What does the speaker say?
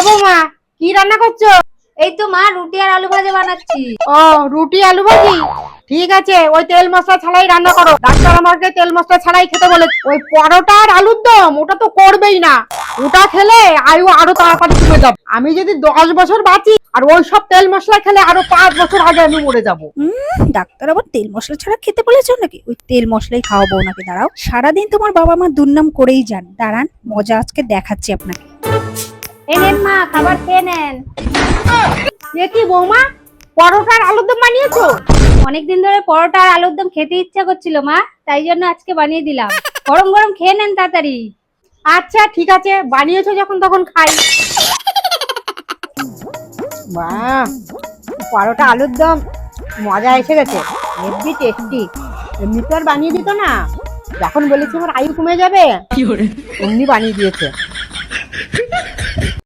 বৌমা, কি রান্না করছো? এই তো মা, রুটি আর আলু ভাজা বানাচ্ছি। ও, রুটি আলু ভাজি। ঠিক আছে, ওই তেল মশলা ছাড়াই রান্না করো। ডাক্তার আমাকে তেল মশলা ছাড়াই খেতে বলে। ওই পরোটা আর আলুর দম ওটা তো করবেই না। ওটা খেলে আয়ু আরো তাড়াতাড়ি কমে যাবে। আমি যদি 10 বছর বাঁচি আর ওই সব তেল মশলা খেলে আরো 5 বছর আগে আমি মরে যাবো। ডাক্তার আবার তেল মশলা ছাড়া খেতে বলেছো নাকি? ওই তেল মশলাই খাওয়াবো নাকি? দাঁড়াও, সারাদিন তোমার বাবা মা দুর্নাম করেই যান। দাঁড়ান, মজা আজকে দেখাচ্ছি আপনাকে। এই নেন মা, খাবার খেয়ে নেন। এ কি বৌমা, পরোটা আর আলুর দম বানিয়েছো? অনেকদিন ধরে পরোটা আর আলুর দম খেতে ইচ্ছা করছিল মা, তাই জন্য আজকে বানিয়ে দিলাম। গরম গরম খেয়ে নেন তাড়াতাড়ি। আচ্ছা ঠিক আছে, বানিয়েছো যখন তখন খাই। বাহ, পরোটা আলুর দম মজা এসে গেছে। Heavy tasty. এমনি তো আর বানিয়ে দিত না, যখন বলেছি আমার আয়ু কমে যাবে অমনি বানিয়ে দিয়েছে।